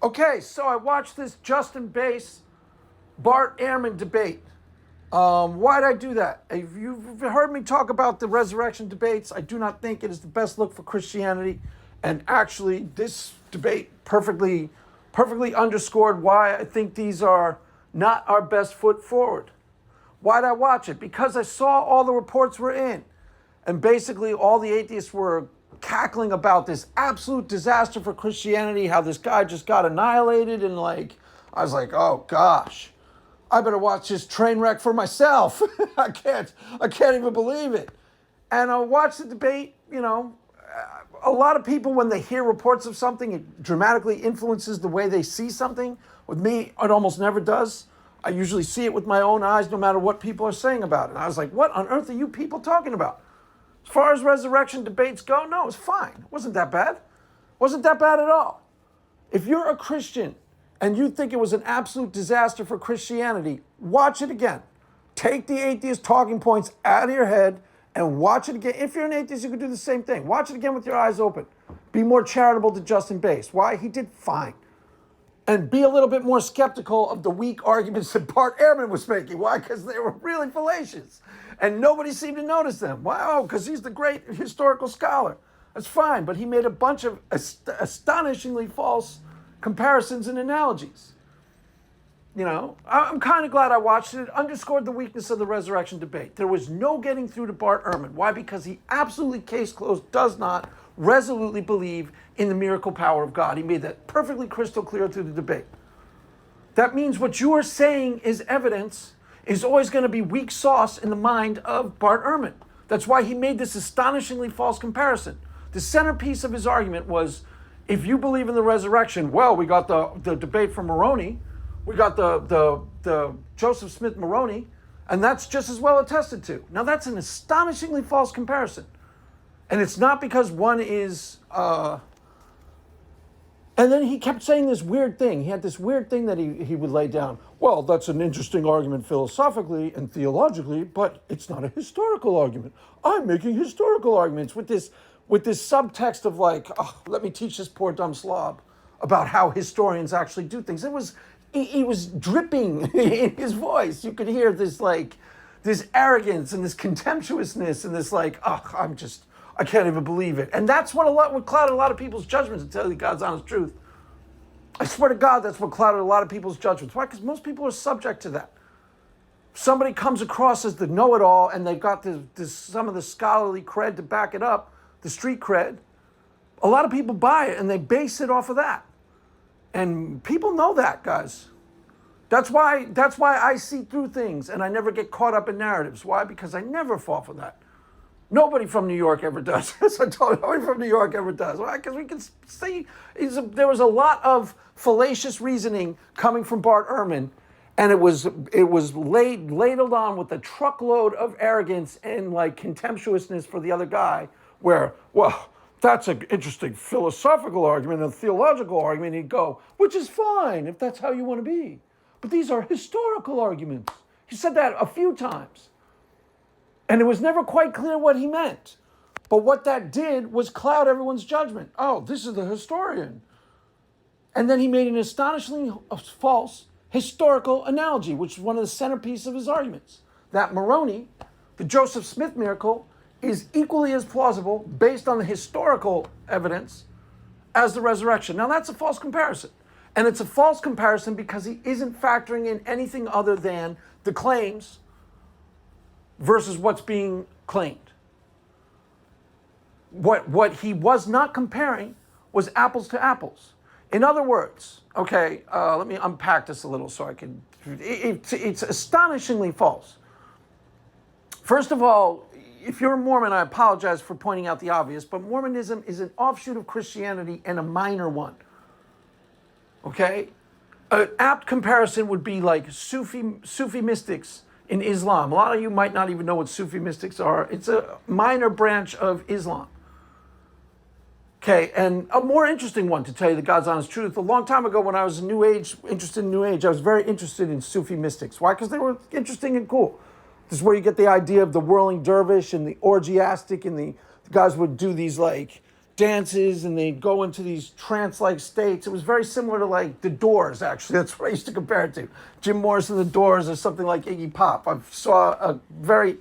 Okay, so I watched this Justin Bass Bart Ehrman debate. Why'd I do that? If you've heard me talk about the resurrection debates, I do not think it is the best look for Christianity. And actually, this debate perfectly underscored why I think these are not our best foot forward. Why'd I watch it? Because I saw all the reports were in. And basically, all the atheists were cackling about this absolute disaster for Christianity, how this guy just got annihilated. And I was like, oh gosh, I better watch this train wreck for myself. I can't even believe it. And I watched the debate. A lot of people, when they hear reports of something, it dramatically influences the way they see something. With me, it almost never does. I usually see it with my own eyes, no matter what people are saying about it. And I was like, what on earth are you people talking about? As far as resurrection debates go, no, it's fine. It wasn't that bad. It wasn't that bad at all. If you're a Christian and you think it was an absolute disaster for Christianity, watch it again. Take the atheist talking points out of your head and watch it again. If you're an atheist, you can do the same thing. Watch it again with your eyes open. Be more charitable to Justin Bass. Why? He did fine. And be a little bit more skeptical of the weak arguments that Bart Ehrman was making. Why? Because they were really fallacious. And nobody seemed to notice them. Why? Oh, because he's the great historical scholar. That's fine, but he made a bunch of astonishingly false comparisons and analogies. I'm kind of glad I watched it. It underscored the weakness of the resurrection debate. There was no getting through to Bart Ehrman. Why? Because he absolutely, case closed, does not resolutely believe in the miracle power of God. He made that perfectly crystal clear through the debate. That means what you are saying is evidence is always going to be weak sauce in the mind of Bart Ehrman. That's why he made this astonishingly false comparison. The centerpiece of his argument was, if you believe in the resurrection, well, we got the debate from Moroni, we got the Joseph Smith Moroni, and that's just as well attested to. Now that's an astonishingly false comparison. And it's not because one is... And then he kept saying this weird thing. He had this weird thing that he would lay down. Well, that's an interesting argument philosophically and theologically, but it's not a historical argument. I'm making historical arguments with this subtext of let me teach this poor dumb slob about how historians actually do things. He was dripping in his voice. You could hear this arrogance and this contemptuousness and this I can't even believe it. And that's what clouded a lot of people's judgments, to tell you God's honest truth. I swear to God, that's what clouded a lot of people's judgments. Why? Because most people are subject to that. Somebody comes across as the know-it-all and they've got some of the scholarly cred to back it up, the street cred. A lot of people buy it and they base it off of that. And people know that, guys. That's why I see through things and I never get caught up in narratives. Why? Because I never fall for that. Nobody from New York ever does. As I told you, nobody from New York ever does. Why? Because we can see there was a lot of fallacious reasoning coming from Bart Ehrman, and it was ladled on with a truckload of arrogance and contemptuousness for the other guy. Where, well, that's an interesting philosophical argument, a theological argument. He'd go, which is fine if that's how you want to be, but these are historical arguments. He said that a few times. And it was never quite clear what he meant. But what that did was cloud everyone's judgment. Oh, this is the historian. And then he made an astonishingly false historical analogy, which is one of the centerpieces of his arguments. That Moroni, the Joseph Smith miracle, is equally as plausible based on the historical evidence as the resurrection. Now that's a false comparison. And it's a false comparison because he isn't factoring in anything other than the claims versus what's being claimed. What he was not comparing was apples to apples. In other words, let me unpack this a little so I can... It's astonishingly false. First of all, if you're a Mormon, I apologize for pointing out the obvious, but Mormonism is an offshoot of Christianity and a minor one. Okay? An apt comparison would be like Sufi mystics in Islam. A lot of you might not even know what Sufi mystics are. It's a minor branch of Islam. Okay, and a more interesting one, to tell you the God's honest truth. A long time ago when I was interested in New Age, I was very interested in Sufi mystics. Why? Because they were interesting and cool. This is where you get the idea of the whirling dervish and the orgiastic, and the guys would do these dances and they'd go into these trance-like states. It was very similar to like the Doors, actually. That's what I used to compare it to. Jim Morrison, the Doors, or something like Iggy Pop. I saw a very,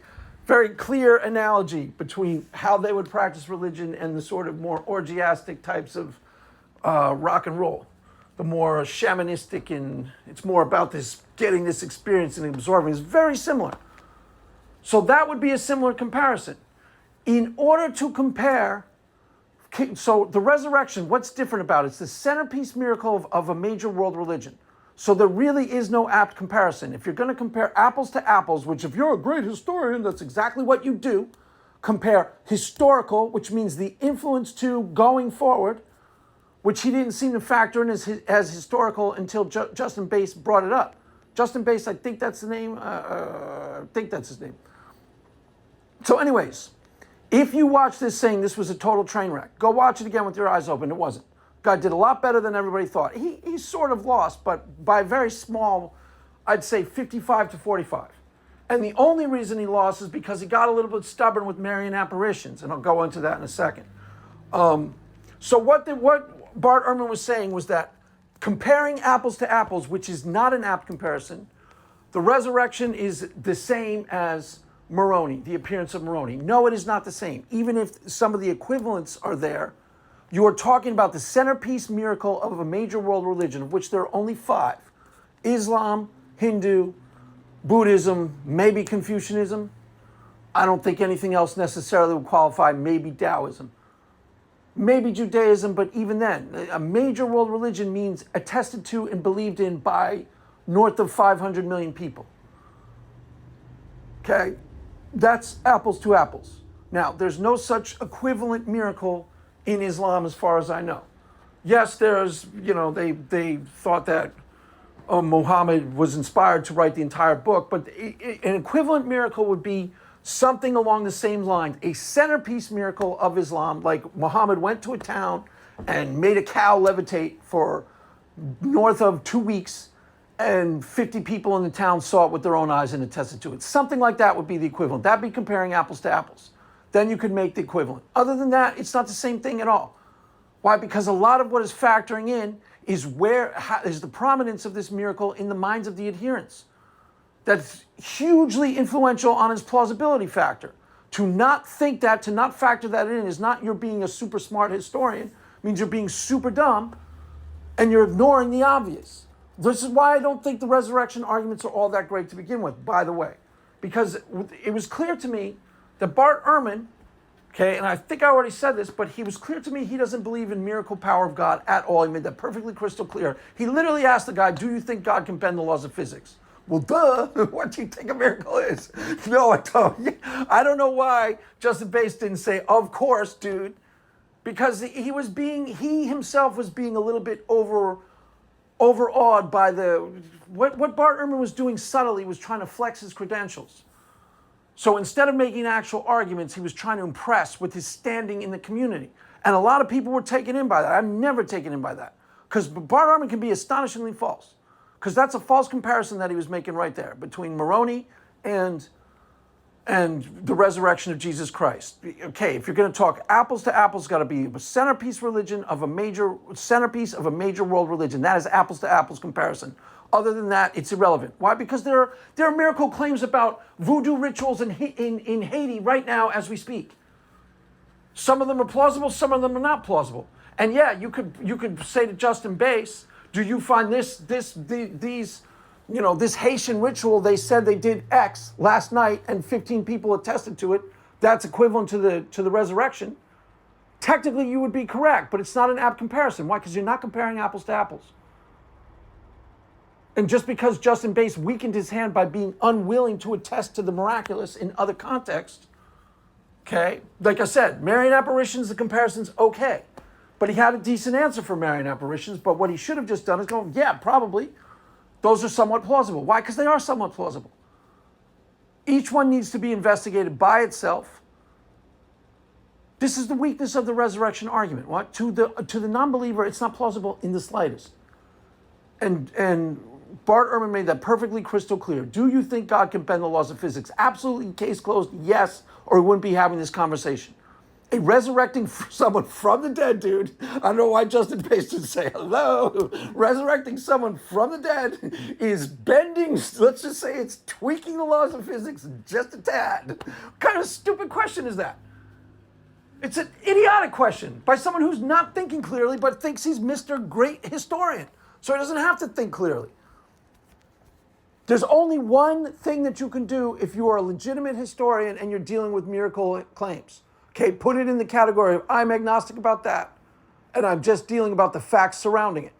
very clear analogy between how they would practice religion and the sort of more orgiastic types of rock and roll. The more shamanistic, and it's more about this getting this experience and absorbing. It's very similar. So that would be a similar comparison. In order to compare, so the resurrection, what's different about it? It's the centerpiece miracle of a major world religion. So there really is no apt comparison. If you're going to compare apples to apples, which if you're a great historian, that's exactly what you do, compare historical, which means the influence to going forward, which he didn't seem to factor in as historical until Justin Bass brought it up. Justin Bass, I think that's the name. I think that's his name. So anyways, if you watch this saying this was a total train wreck, go watch it again with your eyes open. It wasn't. God did a lot better than everybody thought. He sort of lost, but by very small, I'd say 55 to 45. And the only reason he lost is because he got a little bit stubborn with Marian apparitions, and I'll go into that in a second. So what Bart Ehrman was saying was that comparing apples to apples, which is not an apt comparison, the resurrection is the same as Moroni, the appearance of Moroni. No, it is not the same. Even if some of the equivalents are there, you are talking about the centerpiece miracle of a major world religion, of which there are only 5. Islam, Hindu, Buddhism, maybe Confucianism. I don't think anything else necessarily would qualify, maybe Taoism. Maybe Judaism, but even then, a major world religion means attested to and believed in by north of 500 million people. Okay? That's apples to apples. Now, there's no such equivalent miracle in Islam as far as I know. Yes, there's, they thought that Muhammad was inspired to write the entire book, but an equivalent miracle would be something along the same line, a centerpiece miracle of Islam, like Muhammad went to a town and made a cow levitate for north of 2 weeks, and 50 people in the town saw it with their own eyes and attested to it. Something like that would be the equivalent. That'd be comparing apples to apples. Then you could make the equivalent. Other than that, it's not the same thing at all. Why? Because a lot of what is factoring in is is the prominence of this miracle in the minds of the adherents. That's hugely influential on his plausibility factor. To not think that, to not factor that in, is not you're being a super smart historian. It means you're being super dumb and you're ignoring the obvious. This is why I don't think the resurrection arguments are all that great to begin with, by the way. Because it was clear to me that Bart Ehrman, okay, and I think I already said this, but he was clear to me he doesn't believe in miracle power of God at all. He made that perfectly crystal clear. He literally asked the guy, do you think God can bend the laws of physics? Well, duh, what do you think a miracle is? No, I don't. I don't know why Justin Bass didn't say, of course, dude. Because he himself was being a little bit overawed by what Bart Ehrman was doing subtly was trying to flex his credentials. So instead of making actual arguments, he was trying to impress with his standing in the community. And a lot of people were taken in by that. I'm never taken in by that. Because Bart Ehrman can be astonishingly false. Because that's a false comparison that he was making right there between Moroni and the resurrection of Jesus Christ. Okay, if you're going to talk apples to apples, it's got to be a centerpiece of a major world religion. That is apples to apples comparison. Other than that, it's irrelevant. Why? Because there are miracle claims about voodoo rituals in Haiti right now as we speak. Some of them are plausible, some of them are not plausible. And yeah, you could say to Justin Bass, do you find this Haitian ritual, they said they did X last night and 15 people attested to it, that's equivalent to the resurrection? Technically, you would be correct, but it's not an apt comparison. Why? Because you're not comparing apples to apples. And just because Justin Bass weakened his hand by being unwilling to attest to the miraculous in other contexts, okay, like I said, Marian apparitions, the comparison's okay. But he had a decent answer for Marian apparitions, but what he should have just done is go, yeah, probably. Those are somewhat plausible. Why? Because they are somewhat plausible. Each one needs to be investigated by itself. This is the weakness of the resurrection argument. What? To the non-believer, it's not plausible in the slightest. And Bart Ehrman made that perfectly crystal clear. Do you think God can bend the laws of physics? Absolutely, case closed, yes, or we wouldn't be having this conversation. Resurrecting someone from the dead, dude. I don't know why Justin Pace didn't say hello. Resurrecting someone from the dead is bending, let's just say it's tweaking the laws of physics just a tad. What kind of stupid question is that? It's an idiotic question by someone who's not thinking clearly but thinks he's Mr. Great Historian. So he doesn't have to think clearly. There's only one thing that you can do if you are a legitimate historian and you're dealing with miracle claims. Okay, put it in the category of I'm agnostic about that, and I'm just dealing about the facts surrounding it.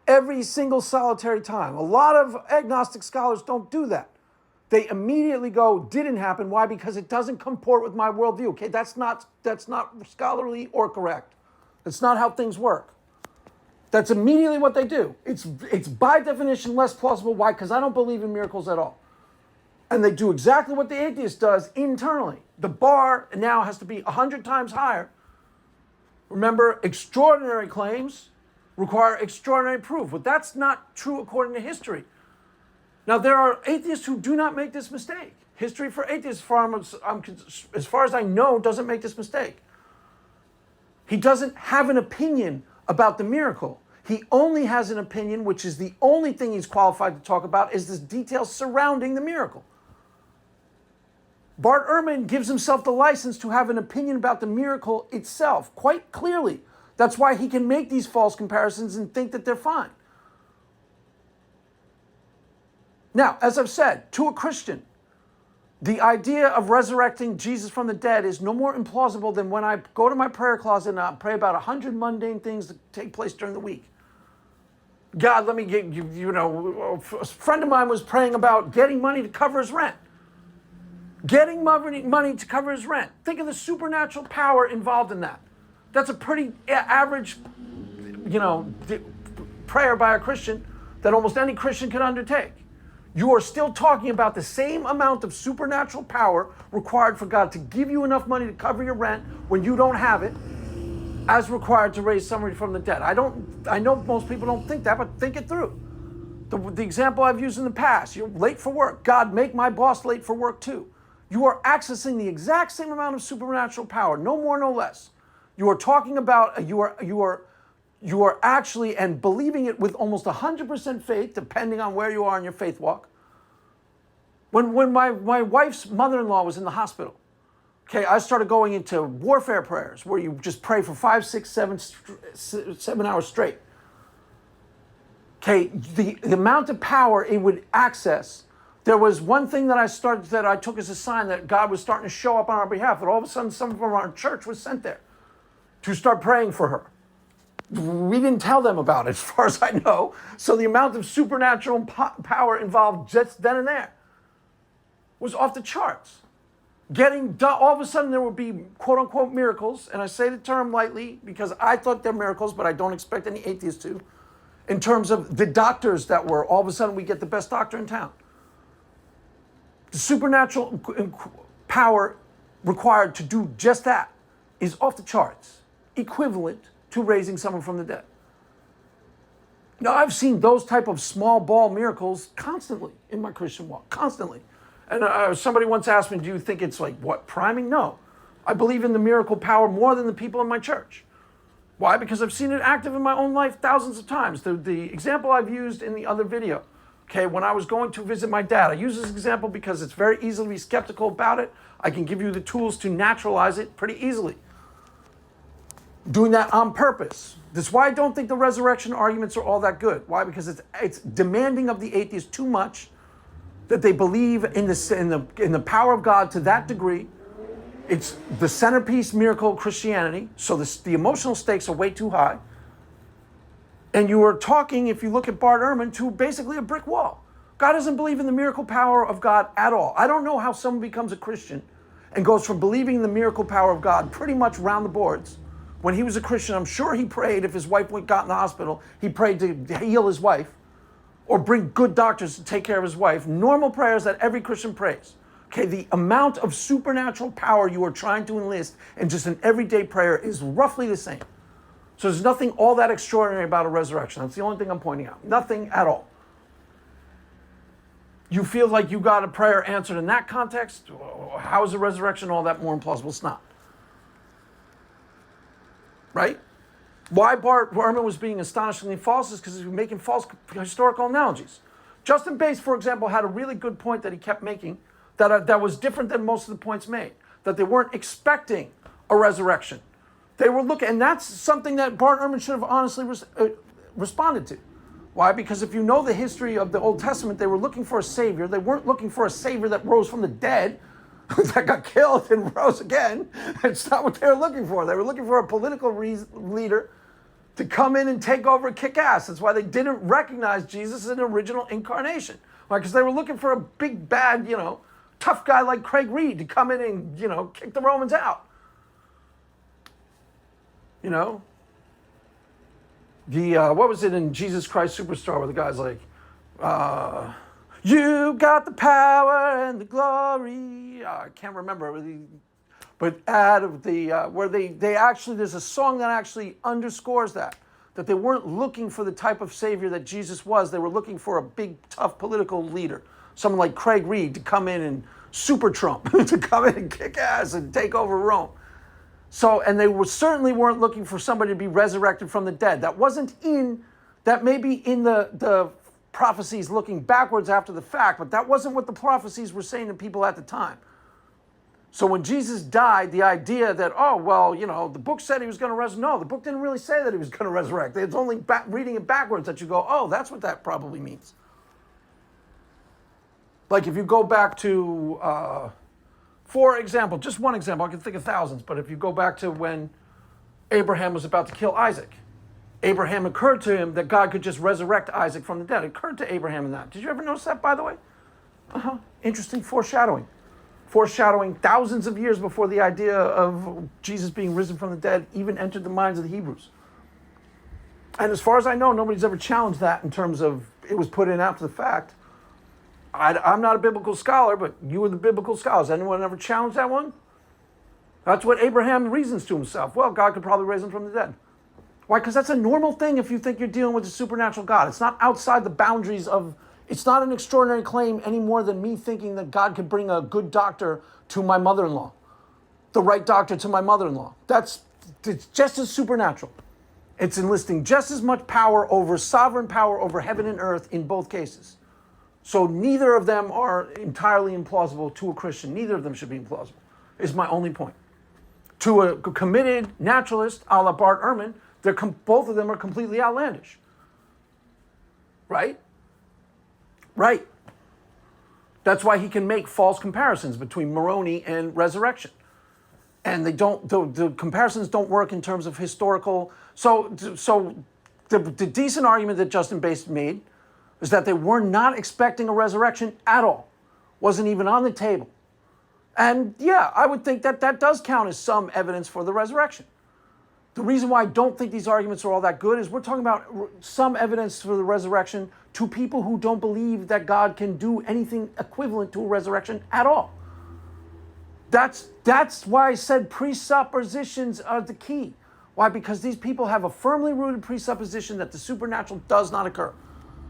Every single solitary time. A lot of agnostic scholars don't do that. They immediately go, didn't happen. Why? Because it doesn't comport with my worldview. Okay, that's not scholarly or correct. That's not how things work. That's immediately what they do. It's by definition less plausible. Why? Because I don't believe in miracles at all. And they do exactly what the atheist does internally. The bar now has to be 100 times higher. Remember, extraordinary claims require extraordinary proof. But that's not true according to history. Now, there are atheists who do not make this mistake. History for atheists, as far as I know, doesn't make this mistake. He doesn't have an opinion about the miracle. He only has an opinion, which is the only thing he's qualified to talk about, is the details surrounding the miracle. Bart Ehrman gives himself the license to have an opinion about the miracle itself, quite clearly. That's why he can make these false comparisons and think that they're fine. Now, as I've said, to a Christian, the idea of resurrecting Jesus from the dead is no more implausible than when I go to my prayer closet and I pray about 100 mundane things that take place during the week. God, let me get you, a friend of mine was praying about getting money to cover his rent. Getting money to cover his rent. Think of the supernatural power involved in that. That's a pretty average, prayer by a Christian that almost any Christian can undertake. You are still talking about the same amount of supernatural power required for God to give you enough money to cover your rent when you don't have it, as required to raise somebody from the dead. I know most people don't think that, but think it through. The example I've used in the past, you're late for work. God, make my boss late for work too. You are accessing the exact same amount of supernatural power, no more, no less. You are talking about, you are actually, and believing it with almost 100% faith, depending on where you are in your faith walk. When my wife's mother-in-law was in the hospital, okay, I started going into warfare prayers where you just pray for 5, 6, 7 hours straight. Okay, the amount of power it would access. There was one thing that I took as a sign that God was starting to show up on our behalf, that all of a sudden someone from our church was sent there to start praying for her. We didn't tell them about it, as far as I know. So the amount of supernatural power involved just then and there was off the charts. All of a sudden there would be quote unquote miracles, and I say the term lightly because I thought they're miracles, but I don't expect any atheists to, in terms of the doctors that were, all of a sudden we get the best doctor in town. The supernatural power required to do just that is off the charts, equivalent to raising someone from the dead. Now, I've seen those type of small ball miracles constantly in my Christian walk, constantly. And somebody once asked me, do you think it's like, priming? No. I believe in the miracle power more than the people in my church. Why? Because I've seen it active in my own life thousands of times. The example I've used in the other video, okay, when I was going to visit my dad, I use this example because it's very easy to be skeptical about it. I can give you the tools to naturalize it pretty easily. Doing that on purpose. That's why I don't think the resurrection arguments are all that good. Why? Because it's demanding of the atheist too much, that they believe in the power of God to that degree. It's the centerpiece miracle of Christianity, so the emotional stakes are way too high. And you are talking, if you look at Bart Ehrman, to basically a brick wall. God doesn't believe in the miracle power of God at all. I don't know how someone becomes a Christian and goes from believing in the miracle power of God pretty much round the boards. When he was a Christian, I'm sure he prayed, if his wife got in the hospital, he prayed to heal his wife or bring good doctors to take care of his wife. Normal prayers that every Christian prays. Okay, the amount of supernatural power you are trying to enlist in just an everyday prayer is roughly the same. So there's nothing all that extraordinary about a resurrection. That's the only thing I'm pointing out. Nothing at all. You feel like you got a prayer answered in that context? How is the resurrection all that more implausible? It's not. right? Why Bart Ehrman was being astonishingly false is because he was making false historical analogies. Justin Bass, for example, had a really good point that he kept making that was different than most of the points made, that they weren't expecting a resurrection. They were looking, and that's something that Bart Ehrman should have honestly responded to. Why? Because if you know the history of the Old Testament, they were looking for a savior. They weren't looking for a savior that rose from the dead, that got killed and rose again. It's not what they were looking for. They were looking for a political leader to come in and take over and kick ass. That's why they didn't recognize Jesus as an original incarnation. Why? Because they were looking for a big, bad, tough guy like Craig Reed to come in and, kick the Romans out. What was it in Jesus Christ Superstar where the guy's like, you got the power and the glory. I can't remember. But out of the, where they actually, there's a song that actually underscores that they weren't looking for the type of savior that Jesus was. They were looking for a big, tough political leader. Someone like Craig Reed to come in and super Trump, to come in and kick ass and take over Rome. So, and they certainly weren't looking for somebody to be resurrected from the dead. That may be in the prophecies looking backwards after the fact, but that wasn't what the prophecies were saying to people at the time. So when Jesus died, the idea that, the book said he was going to resurrect. No, the book didn't really say that he was going to resurrect. It's only reading it backwards that you go, oh, that's what that probably means. Like if you go back to, for example, just one example, I can think of thousands, but if you go back to when Abraham was about to kill Isaac, Abraham occurred to him that God could just resurrect Isaac from the dead. It occurred to Abraham in that. Did you ever notice that, by the way? Interesting foreshadowing. Foreshadowing thousands of years before the idea of Jesus being risen from the dead even entered the minds of the Hebrews. And as far as I know, nobody's ever challenged that in terms of it was put in after the fact. I'm not a biblical scholar, but you were the biblical scholars. Anyone ever challenged that one? That's what Abraham reasons to himself. Well, God could probably raise him from the dead. Why? Because that's a normal thing if you think you're dealing with a supernatural God. It's not outside the boundaries of, it's not an extraordinary claim any more than me thinking that God could bring a good doctor to my mother-in-law, the right doctor to my mother-in-law. It's just as supernatural. It's enlisting just as much sovereign power over heaven and earth in both cases. So neither of them are entirely implausible to a Christian. Neither of them should be implausible, is my only point. To a committed naturalist, a la Bart Ehrman, both of them are completely outlandish. Right? Right. That's why he can make false comparisons between Moroni and resurrection. And the comparisons don't work in terms of historical. So the decent argument that Justin Bass made is that they were not expecting a resurrection at all. Wasn't even on the table. And yeah, I would think that does count as some evidence for the resurrection. The reason why I don't think these arguments are all that good is we're talking about some evidence for the resurrection to people who don't believe that God can do anything equivalent to a resurrection at all. That's why I said presuppositions are the key. Why? Because these people have a firmly rooted presupposition that the supernatural does not occur.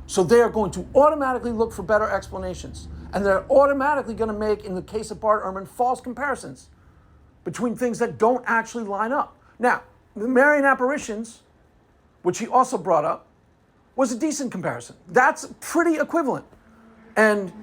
So they are going to automatically look for better explanations. And they're automatically going to make, in the case of Bart Ehrman, false comparisons between things that don't actually line up. Now, the Marian apparitions, which he also brought up, was a decent comparison. That's pretty equivalent. And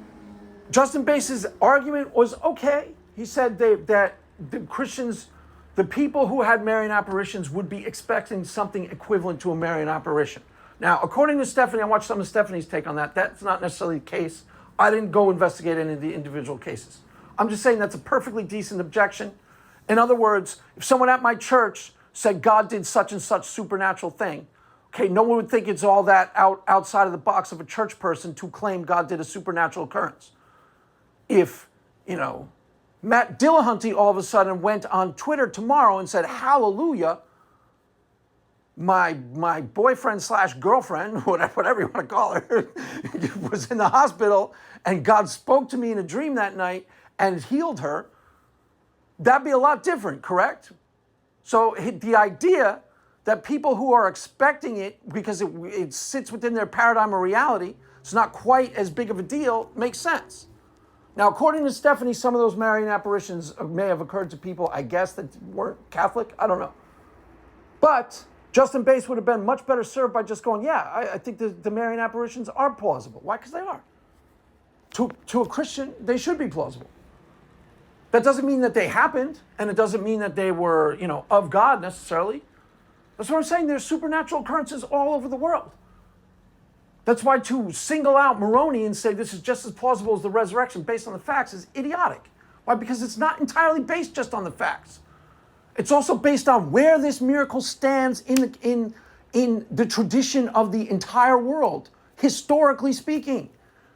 Justin Bass's argument was okay. He said that the Christians, the people who had Marian apparitions would be expecting something equivalent to a Marian apparition. Now, according to Stephanie, I watched some of Stephanie's take on that. That's not necessarily the case. I didn't go investigate any of the individual cases. I'm just saying that's a perfectly decent objection. In other words, if someone at my church said God did such and such supernatural thing, okay, no one would think it's all that outside of the box of a church person to claim God did a supernatural occurrence. If, Matt Dillahunty all of a sudden went on Twitter tomorrow and said, hallelujah, my boyfriend / girlfriend, whatever you want to call her, was in the hospital and God spoke to me in a dream that night and healed her, that'd be a lot different, correct? So the idea that people who are expecting it, because it sits within their paradigm of reality, it's not quite as big of a deal, makes sense. Now, according to Stephanie, some of those Marian apparitions may have occurred to people, I guess, that weren't Catholic. I don't know. But Justin Bass would have been much better served by just going, yeah, I think the Marian apparitions are plausible. Why? Because they are. To a Christian, they should be plausible. That doesn't mean that they happened, and it doesn't mean that they were, of God necessarily. That's what I'm saying. There's supernatural occurrences all over the world. That's why to single out Moroni and say this is just as plausible as the resurrection based on the facts is idiotic. Why? Because it's not entirely based just on the facts. It's also based on where this miracle stands in the tradition of the entire world, historically speaking,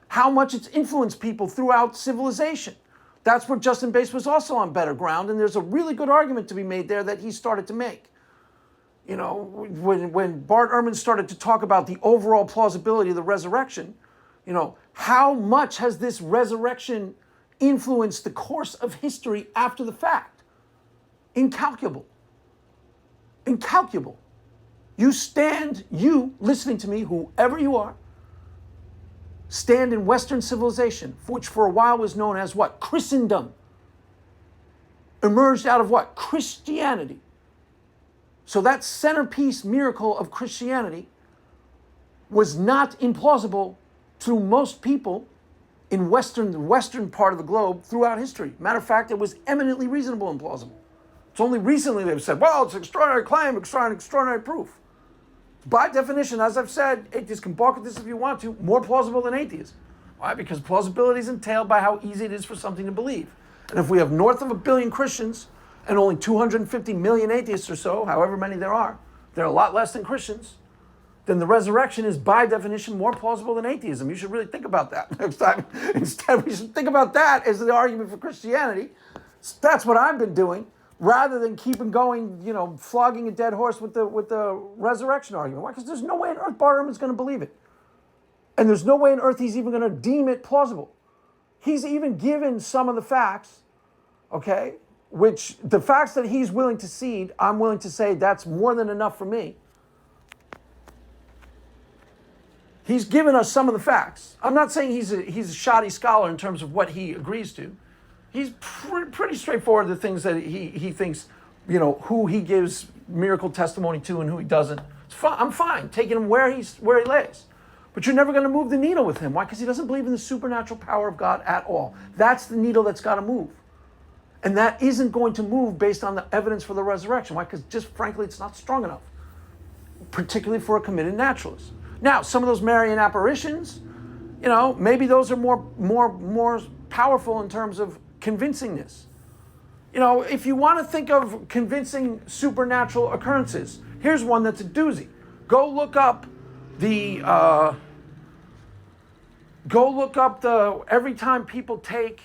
how much it's influenced people throughout civilization. That's where Justin Bass was also on better ground, and there's a really good argument to be made there that he started to make. When Bart Ehrman started to talk about the overall plausibility of the resurrection, how much has this resurrection influenced the course of history after the fact? Incalculable. Incalculable. You listening to me, whoever you are, stand in Western civilization, which for a while was known as what? Christendom. Emerged out of what? Christianity. So that centerpiece miracle of Christianity was not implausible to most people in the western part of the globe throughout history. Matter of fact, it was eminently reasonable and plausible. It's only recently they've said, well, it's an extraordinary claim, extraordinary proof. By definition, as I've said, atheists can balk at this if you want to, more plausible than atheists. Why? Because plausibility is entailed by how easy it is for something to believe. And if we have north of 1 billion Christians and only 250 million atheists or so, however many there are, they're a lot less than Christians, then the resurrection is by definition more plausible than atheism. You should really think about that next time. Instead, we should think about that as the argument for Christianity. That's what I've been doing, rather than keeping going, flogging a dead horse with the resurrection argument. Why? Because there's no way on earth Bart Ehrman's going to believe it. And there's no way on earth he's even going to deem it plausible. He's even given some of the facts, okay, which the facts that he's willing to cede, I'm willing to say that's more than enough for me. He's given us some of the facts. I'm not saying he's a shoddy scholar in terms of what he agrees to. He's pretty straightforward, the things that he thinks, who he gives miracle testimony to and who he doesn't. I'm fine taking him where he lays. But you're never going to move the needle with him. Why? Because he doesn't believe in the supernatural power of God at all. That's the needle that's got to move. And that isn't going to move based on the evidence for the resurrection. Why? Because just frankly, it's not strong enough, particularly for a committed naturalist. Now, some of those Marian apparitions, maybe those are more powerful in terms of convincingness. If you want to think of convincing supernatural occurrences, here's one that's a doozy. Go look up every time people take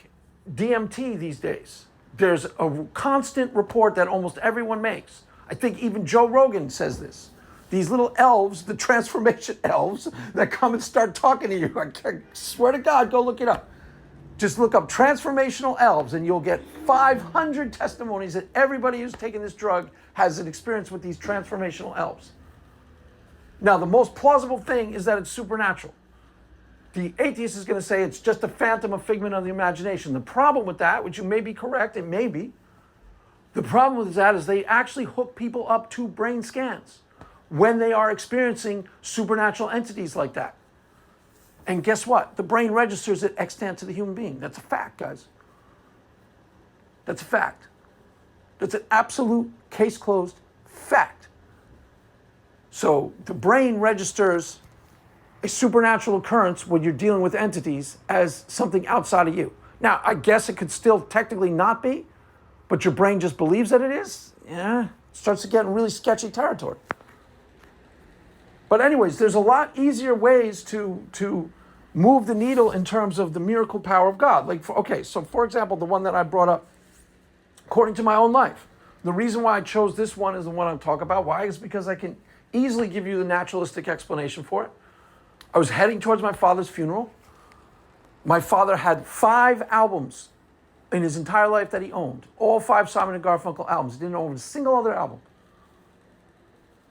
DMT these days, there's a constant report that almost everyone makes. I think even Joe Rogan says this. These little elves, the transformation elves, that come and start talking to you. I swear to God, go look it up. Just look up transformational elves and you'll get 500 testimonies that everybody who's taken this drug has an experience with these transformational elves. Now, the most plausible thing is that it's supernatural. The atheist is going to say it's just a phantom, a figment of the imagination. The problem with that, which you may be correct, it may be, the problem with that is they actually hook people up to brain scans when they are experiencing supernatural entities like that. And guess what? The brain registers it extant to the human being. That's a fact, guys. That's a fact. That's an absolute case closed fact. So the brain registers a supernatural occurrence when you're dealing with entities as something outside of you. Now, I guess it could still technically not be, but your brain just believes that it is. Yeah, it starts to get in really sketchy territory. But anyways, there's a lot easier ways to move the needle in terms of the miracle power of God. For example, the one that I brought up, according to my own life. The reason why I chose this one is the one I'm talking about. Why? Is because I can easily give you the naturalistic explanation for it. I was heading towards my father's funeral. My father had 5 albums in his entire life that he owned. All 5 Simon & Garfunkel albums. He didn't own a single other album.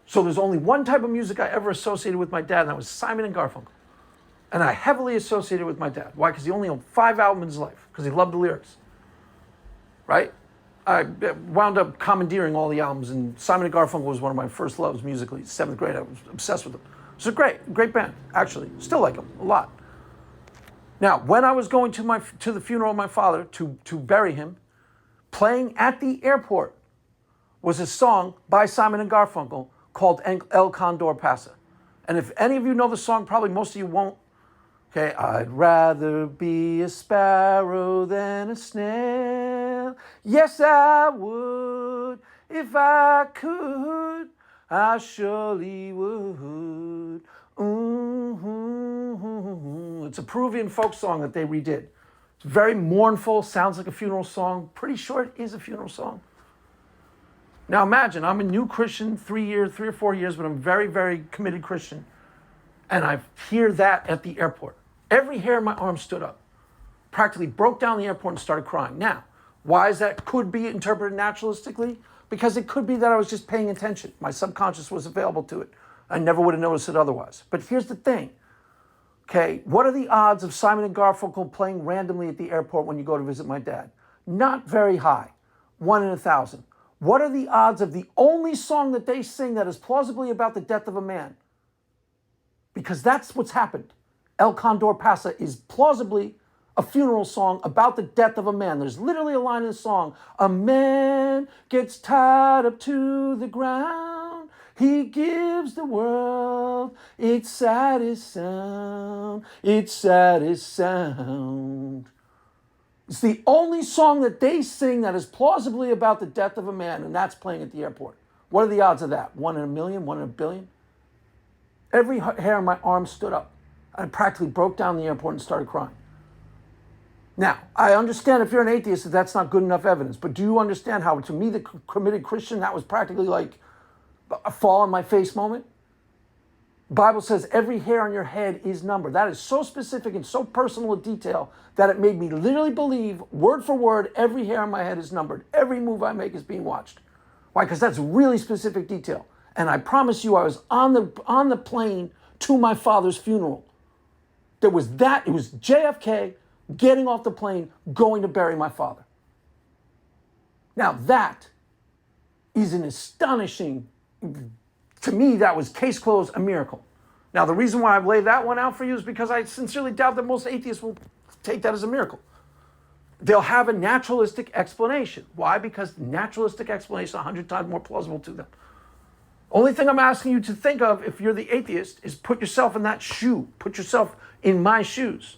So there's only one type of music I ever associated with my dad, and that was Simon & Garfunkel. And I heavily associated with my dad. Why? Because he only owned 5 albums in his life, because he loved the lyrics. Right? I wound up commandeering all the albums, and Simon and Garfunkel was one of my first loves musically. 7th grade, I was obsessed with them. It's a great band, actually. Still like them a lot. Now, when I was going to the funeral of my father to bury him, playing at the airport was a song by Simon and Garfunkel called El Condor Pasa. And if any of you know the song, probably most of you won't. Okay, I'd rather be a sparrow than a snail. Yes, I would. If I could, I surely would. It's a Peruvian folk song that they redid. It's very mournful, sounds like a funeral song. Pretty sure it is a funeral song. Now imagine, I'm a new Christian, 3 or 4 years, but I'm very, very committed Christian. And I hear that at the airport. Every hair in my arm stood up. Practically broke down the airport and started crying. Now, why is that could be interpreted naturalistically? Because it could be that I was just paying attention. My subconscious was available to it. I never would have noticed it otherwise. But here's the thing. Okay, what are the odds of Simon and Garfunkel playing randomly at the airport when you go to visit my dad? Not very high. 1 in 1,000. What are the odds of the only song that they sing that is plausibly about the death of a man? Because that's what's happened. El Condor Pasa is plausibly a funeral song about the death of a man. There's literally a line in the song, a man gets tied up to the ground. He gives the world its saddest sound, its saddest sound. It's the only song that they sing that is plausibly about the death of a man, and that's playing at the airport. What are the odds of that? 1 in a million, 1 in a billion? Every hair on my arm stood up. I practically broke down the airport and started crying. Now, I understand if you're an atheist that that's not good enough evidence, but do you understand how, to me, the committed Christian, that was practically like a fall on my face moment? The Bible says every hair on your head is numbered. That is so specific and so personal a detail that it made me literally believe, word for word, every hair on my head is numbered. Every move I make is being watched. Why? Because that's really specific detail. And I promise you, I was on the plane to my father's funeral. It was JFK getting off the plane, going to bury my father. Now that is an astonishing, to me, that was case closed, a miracle. Now the reason why I've laid that one out for you is because I sincerely doubt that most atheists will take that as a miracle. They'll have a naturalistic explanation. Why? Because naturalistic explanation is 100 times more plausible to them. Only thing I'm asking you to think of, if you're the atheist, is put yourself in that shoe. Put yourself in my shoes.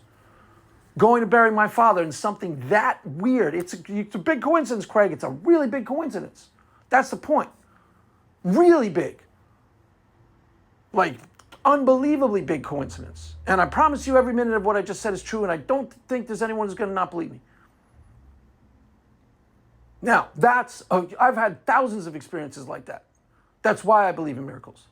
Going to bury my father in something that weird. It's a big coincidence, Craig. It's a really big coincidence. That's the point. Really big. Like, unbelievably big coincidence. And I promise you every minute of what I just said is true, and I don't think there's anyone who's going to not believe me. Now, I've had thousands of experiences like that. That's why I believe in miracles.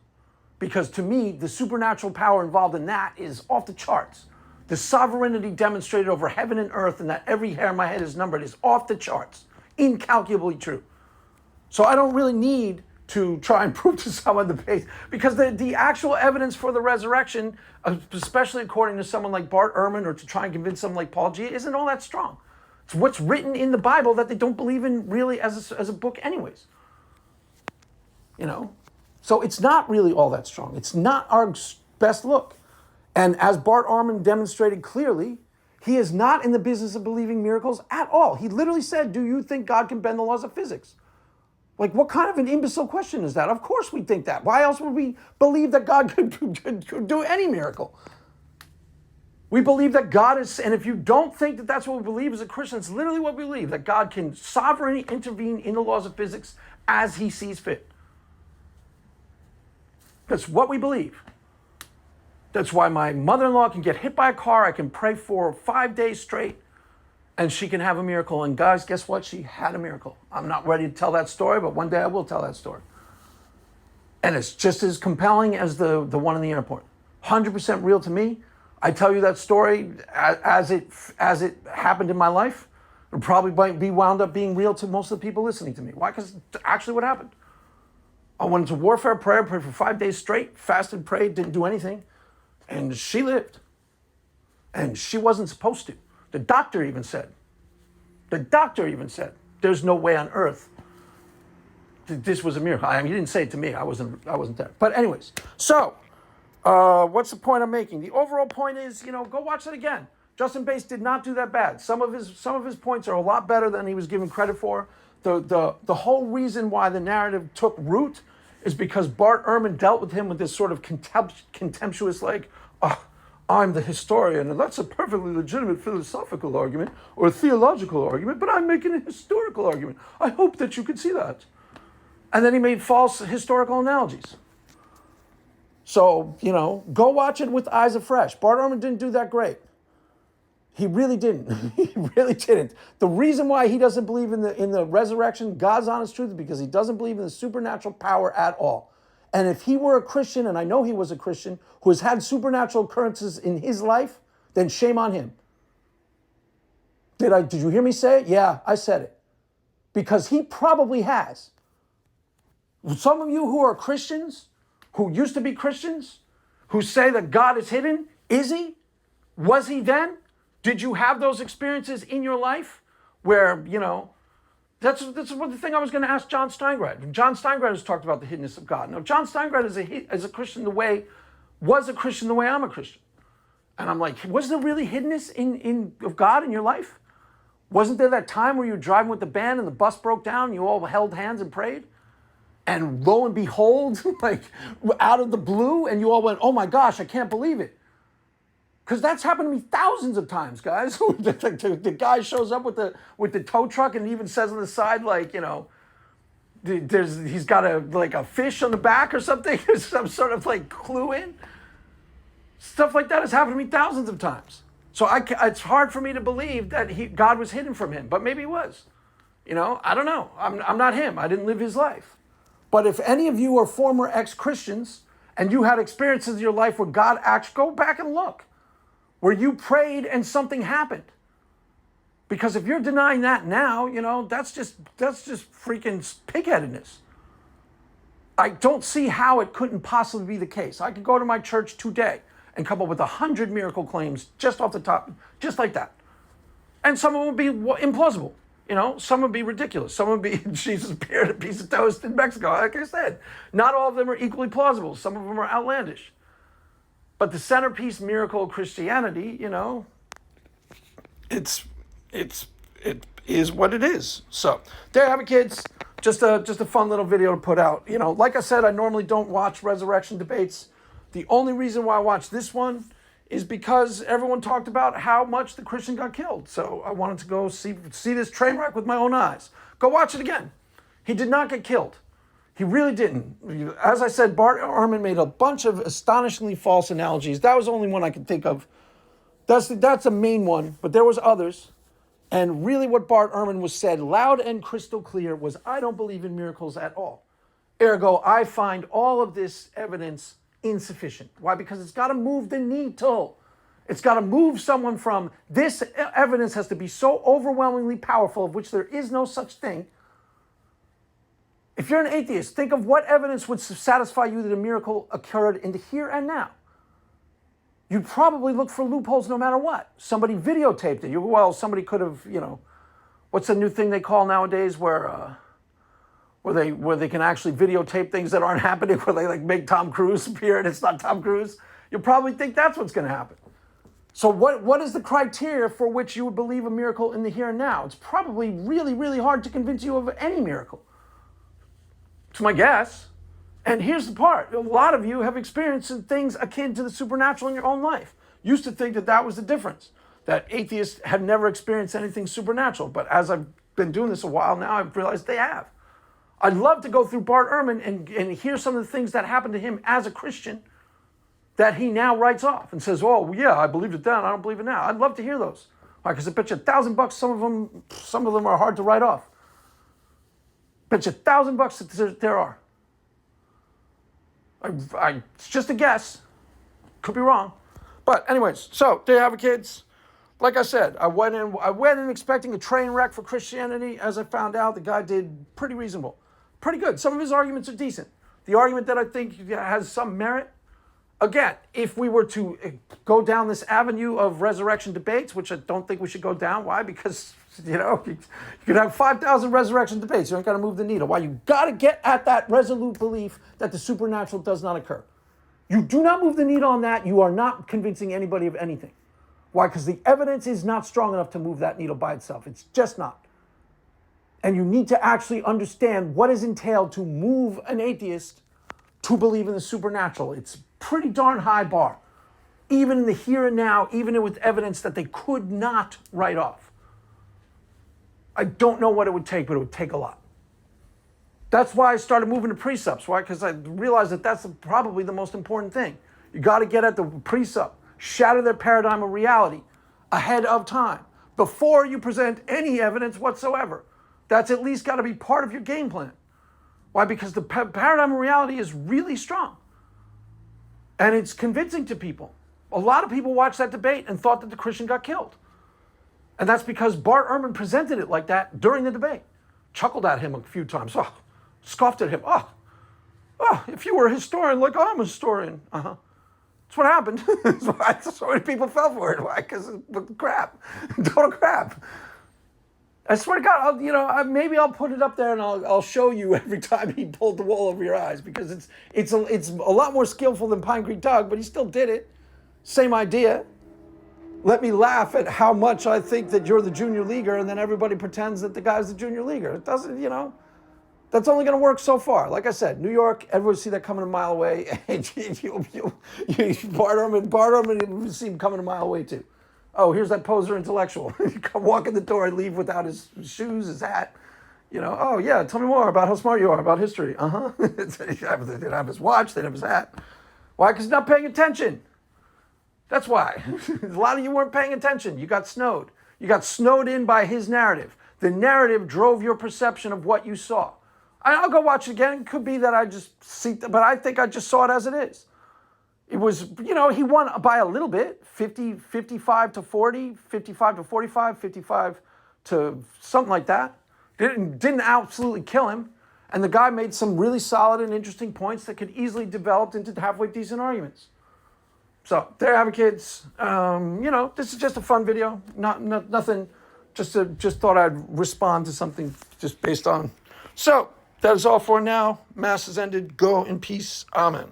Because to me, the supernatural power involved in that is off the charts. The sovereignty demonstrated over heaven and earth, and that every hair on my head is numbered, is off the charts. Incalculably true. So I don't really need to try and prove to someone the base, because the actual evidence for the resurrection, especially according to someone like Bart Ehrman, or to try and convince someone like Paul G, isn't all that strong. It's what's written in the Bible that they don't believe in really as a book anyways. You know? So it's not really all that strong. It's not our best look. And as Bart Ehrman demonstrated clearly, he is not in the business of believing miracles at all. He literally said, do you think God can bend the laws of physics? Like, what kind of an imbecile question is that? Of course we think that. Why else would we believe that God could do any miracle? We believe that God is, and if you don't think that that's what we believe as a Christian, it's literally what we believe, that God can sovereignly intervene in the laws of physics as he sees fit. That's what we believe. That's why my mother-in-law can get hit by a car. I can pray for 5 days straight, and she can have a miracle. And guys, guess what? She had a miracle. I'm not ready to tell that story, but one day I will tell that story. And it's just as compelling as the one in the airport. 100% real to me. I tell you that story as it happened in my life. It probably might be wound up being real to most of the people listening to me. Why? Because actually what happened. I went into warfare prayer, prayed for 5 days straight, fasted, prayed, didn't do anything. And she lived. And she wasn't supposed to. The doctor even said, there's no way on earth this was a miracle. I mean, he didn't say it to me. I wasn't there. But anyways, so what's the point I'm making? The overall point is, go watch it again. Justin Bass did not do that bad. Some of his points are a lot better than he was given credit for. The whole reason why the narrative took root is because Bart Ehrman dealt with him with this sort of contemptuous, like, I'm the historian, and that's a perfectly legitimate philosophical argument or a theological argument, but I'm making a historical argument. I hope that you could see that. And then he made false historical analogies. So, go watch it with eyes afresh. Bart Ehrman didn't do that great. He really didn't. He really didn't. The reason why he doesn't believe in the resurrection, God's honest truth, is because he doesn't believe in the supernatural power at all. And if he were a Christian, and I know he was a Christian, who has had supernatural occurrences in his life, then shame on him. Did you hear me say it? Yeah, I said it. Because he probably has. Some of you who are Christians, who used to be Christians, who say that God is hidden, is he? Was he then? Did you have those experiences in your life where, that's the thing I was going to ask John Steingrad. John Steingrad has talked about the hiddenness of God. Now, John Steingrad is a Christian was a Christian the way I'm a Christian. And I'm like, was there really hiddenness of God in your life? Wasn't there that time where you were driving with the band and the bus broke down and you all held hands and prayed? And lo and behold, like out of the blue, and you all went, oh my gosh, I can't believe it. Because that's happened to me thousands of times, guys. The guy shows up with the tow truck and even says on the side, like, he's got a fish on the back or something, or some sort of like clue in. Stuff like that has happened to me thousands of times. So it's hard for me to believe that God was hidden from him, but maybe he was. I don't know. I'm not him. I didn't live his life. But if any of you are former ex-Christians and you had experiences in your life where God actually, go back and look, where you prayed and something happened. Because if you're denying that now, that's just freaking pigheadedness. I don't see how it couldn't possibly be the case. I could go to my church today and come up with 100 miracle claims just off the top, just like that. And some of them would be implausible. Some would be ridiculous. Some would be Jesus appeared a piece of toast in Mexico. Like I said, not all of them are equally plausible. Some of them are outlandish. But the centerpiece miracle of Christianity, it is what it is. So there you have it, kids. Just a fun little video to put out. Like I said, I normally don't watch resurrection debates. The only reason why I watched this one is because everyone talked about how much the Christian got killed. So I wanted to go see this train wreck with my own eyes. Go watch it again. He did not get killed. He really didn't. As I said, Bart Ehrman made a bunch of astonishingly false analogies. That was the only one I could think of. That's the main one, but there was others. And really what Bart Ehrman was said loud and crystal clear was, I don't believe in miracles at all. Ergo, I find all of this evidence insufficient. Why? Because it's got to move the needle. It's got to move someone from this evidence has to be so overwhelmingly powerful, of which there is no such thing. If you're an atheist, think of what evidence would satisfy you that a miracle occurred in the here and now. You'd probably look for loopholes no matter what. Somebody videotaped it. Somebody could have, what's the new thing they call nowadays where they can actually videotape things that aren't happening, where they like make Tom Cruise appear and it's not Tom Cruise. You'll probably think that's what's going to happen. So what is the criteria for which you would believe a miracle in the here and now? It's probably really, really hard to convince you of any miracle. It's my guess. And here's the part. A lot of you have experienced things akin to the supernatural in your own life. Used to think that was the difference, that atheists had never experienced anything supernatural. But as I've been doing this a while now, I've realized they have. I'd love to go through Bart Ehrman and hear some of the things that happened to him as a Christian that he now writes off and says, oh, yeah, I believed it then, I don't believe it now. I'd love to hear those. Why? Because I bet you $1,000 some of them are hard to write off. Bet you $1,000 that there are. It's just a guess. Could be wrong. But anyways, so there you have it, kids. Like I said, I went in expecting a train wreck for Christianity. As I found out, the guy did pretty reasonable. Pretty good. Some of his arguments are decent. The argument that I think has some merit, Again, if we were to go down this avenue of resurrection debates, which I don't think we should go down. Why? Because, you could have 5,000 resurrection debates. You ain't got to move the needle. Why? You got to get at that resolute belief that the supernatural does not occur. You do not move the needle on that. You are not convincing anybody of anything. Why? Because the evidence is not strong enough to move that needle by itself. It's just not. And you need to actually understand what is entailed to move an atheist to believe in the supernatural. It's pretty darn high bar. Even in the here and now, even with evidence that they could not write off. I don't know what it would take, but it would take a lot. That's why I started moving to presups. Why? Because I realized that that's probably the most important thing. You got to get at the presup, shatter their paradigm of reality ahead of time, before you present any evidence whatsoever. That's at least got to be part of your game plan. Why? Because the paradigm of reality is really strong. And it's convincing to people. A lot of people watched that debate and thought that the Christian got killed. And that's because Bart Ehrman presented it like that during the debate. Chuckled at him a few times. Scoffed at him. If you were a historian like I'm a historian. That's what happened. So many people fell for it. Why? Because it's crap. Total crap. I swear to God, maybe I'll put it up there and I'll show you every time he pulled the wool over your eyes, because it's a lot more skillful than Pine Creek Doug, but he still did it. Same idea. Let me laugh at how much I think that you're the junior leaguer, and then everybody pretends that the guy's the junior leaguer. It doesn't, that's only going to work so far. Like I said, New York, everyone see that coming a mile away. And Bart Ehrman, you see him coming a mile away too. Oh, here's that poser intellectual. Come walk in the door and leave without his shoes, his hat. Oh yeah, tell me more about how smart you are about history. They'd have his watch, they'd have his hat. Why? Because he's not paying attention. That's why. A lot of you weren't paying attention. You got snowed. You got snowed in by his narrative. The narrative drove your perception of what you saw. I'll go watch it again. It could be that I just see, but I think I just saw it as it is. It was, he won by a little bit, 55 to 40, 55 to 45, 55 to something like that. Didn't absolutely kill him. And the guy made some really solid and interesting points that could easily develop into halfway decent arguments. So there you have it, kids. This is just a fun video. Nothing, just thought I'd respond to something just based on. So that is all for now. Mass is ended. Go in peace. Amen.